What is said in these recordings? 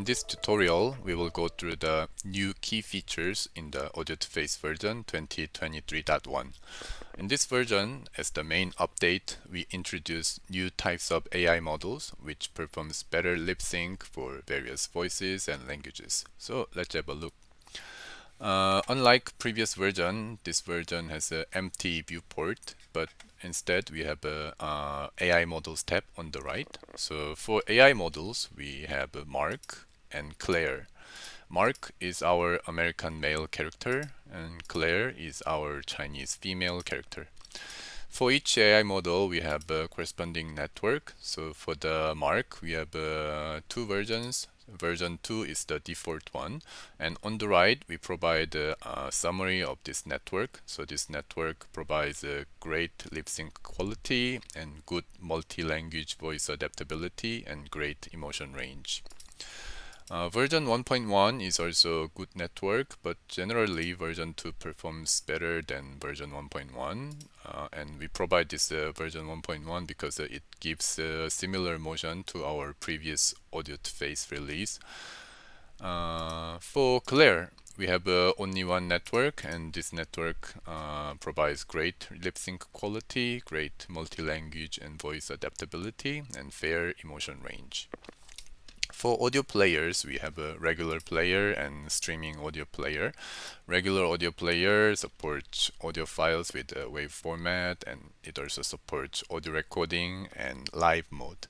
this tutorial, we will go through the new key features in the Audio2Face version 2023.1. In this version, as the main update, we introduce new types of AI models which performs better lip sync for various voices and languages. So let's have a look. Unlike previous version, this version has an empty viewport, but instead we have a AI models tab on the right. So for AI models, we have Mark and Claire. Mark is our American male character, and Claire is our Chinese female character. For each AI model, we have a corresponding network. So for the Mark, we have two versions. Version 2 is the default one, and on the right we provide a summary of this network. So this network provides a great lip sync quality and good multi-language voice adaptability and great emotion range. Version 1.1 is also a good network, but generally version 2 performs better than version 1.1, and we provide this version 1.1 because it gives similar motion to our previous Audio2Face release. For Claire, we have only one network, and this network provides great lip sync quality, great multi-language and voice adaptability, and fair emotion range. For audio players, we have a regular player and streaming audio player. Regular audio player supports audio files with a WAV format, and it also supports audio recording and live mode.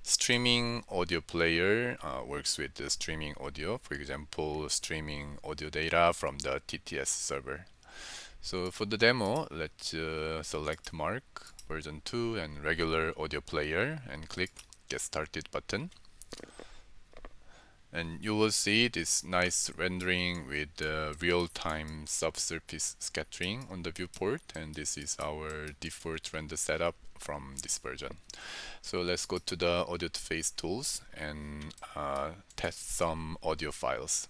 Streaming audio player works with the streaming audio, for example, streaming audio data from the TTS server. So for the demo, let's select Mark, version 2, and regular audio player, and click Get Started button. And you will see this nice rendering with real-time subsurface scattering on the viewport, and this is our default render setup from this version. So let's go to the Audio2Face tools and test some audio files.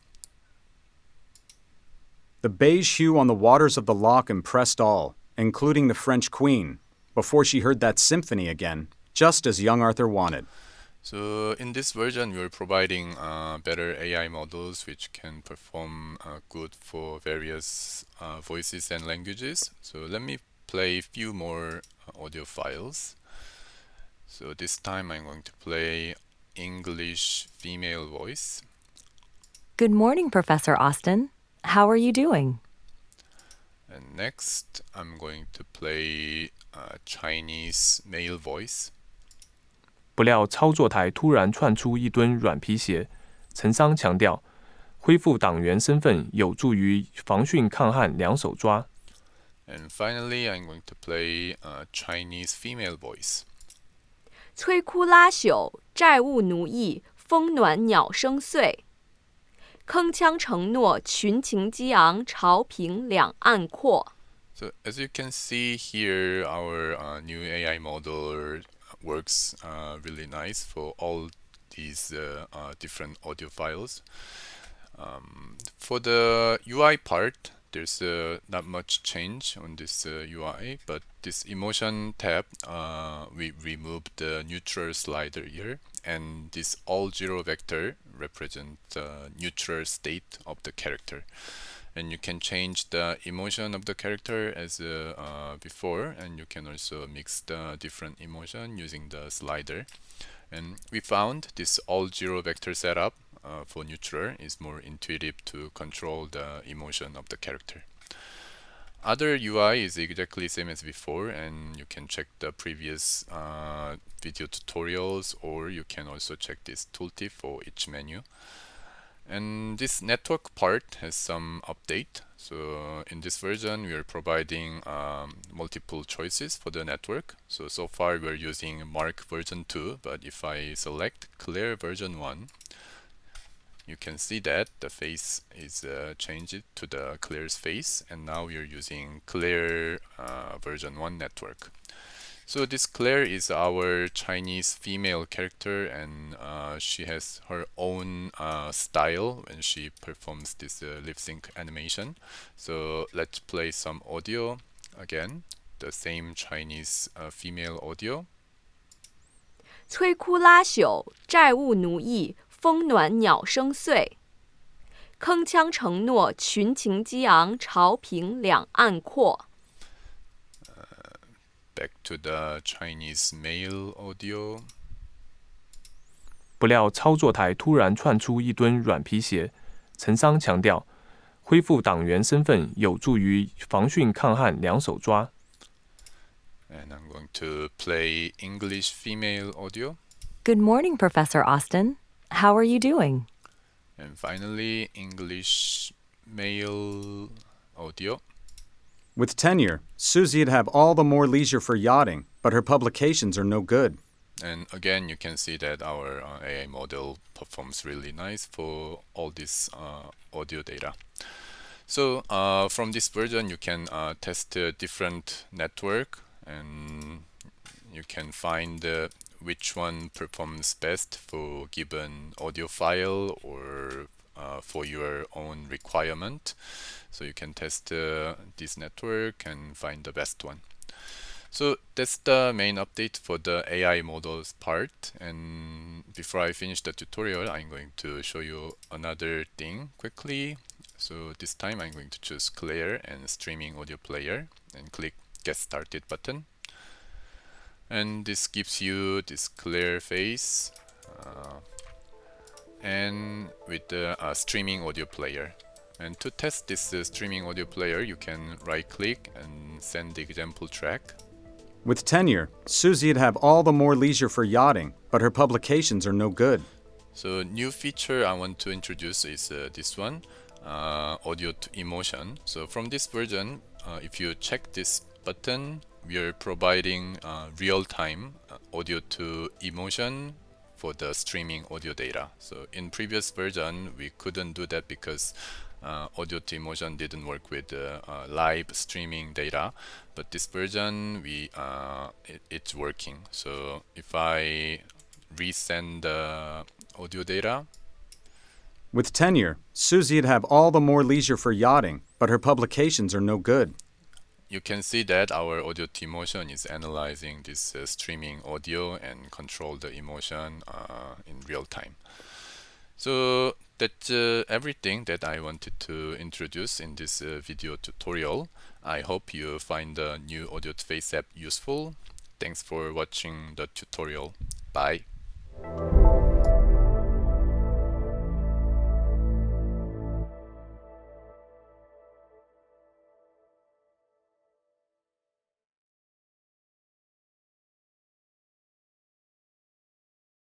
The beige hue on the waters of the loch impressed all, including the French queen, before she heard that symphony again, just as young Arthur wanted. So in this version, we are providing better AI models which can perform good for various voices and languages. So let me play a few more audio files. So this time I'm going to play English female voice. Good morning, Professor Austin. How are you doing? And next, I'm going to play Chinese male voice. 不料操作台突然窜出一吨软皮鞋，陈桑强调，恢复党员身份有助于防汛抗旱两手抓。And finally, I'm going to play Chinese female voice. 摧枯拉朽，债务奴役，风暖鸟声碎。铿锵承诺，群情激昂，朝平两岸阔。 So as you can see here, our new AI model works really nice for all these different audio files. For the UI part, there's not much change on this UI, but this emotion tab, we removed the neutral slider here, and this all zero vector represents the neutral state of the character. And you can change the emotion of the character as before, and you can also mix the different emotion using the slider. And we found this all zero vector setup for neutral is more intuitive to control the emotion of the character. Other UI is exactly same as before, and you can check the previous video tutorials, or you can also check this tooltip for each menu. And this network part has some update. So in this version, we are providing multiple choices for the network. So far we're using Mark version 2, but if I select Claire version 1, you can see that the face is changed to the Claire's face, and now we are using Claire version 1 network. So this Claire is our Chinese female character, and she has her own style when she performs this lip sync animation. So let's play some audio again, the same Chinese female audio. 摧枯拉朽，债务奴役，风暖鸟声碎。铿锵承诺，群情激昂，朝平两岸阔。Back to the Chinese mail audio. 不料操作台突然窜出一吨软皮鞋，陈桑强调，恢复党员身份有助于防汛抗旱两手抓。And I'm going to play English female audio. Good morning, Professor Austin. How are you doing? And finally, English male audio. With tenure, Susie'd have all the more leisure for yachting, but her publications are no good. And again, you can see that our AI model performs really nice for all this audio data. So from this version, you can test a different network, and you can find which one performs best for given audio file or for your own requirement. So you can test this network and find the best one. So that's the main update for the AI models part. And before I finish the tutorial, I'm going to show you another thing quickly. So this time I'm going to choose Clear and Streaming Audio Player and click Get Started button. And this gives you this clear face and with the streaming audio player. And to test this streaming audio player, you can right click and send the example track. With tenure, Susie'd have all the more leisure for yachting, but her publications are no good. So new feature I want to introduce is this one, audio to emotion. So from this version, if you check this button, we are providing real-time audio to emotion for the streaming audio data. So in previous version, we couldn't do that because audio to emotion didn't work with live streaming data. But this version, it's working. So if I resend the audio data, With tenure, Susie'd have all the more leisure for yachting, but her publications are no good. you can see that our audio to emotion is analyzing this streaming audio and control the emotion in real time. So that's everything that I wanted to introduce in this video tutorial. I hope you find the new Audio2Face app useful. Thanks for watching the tutorial. Bye.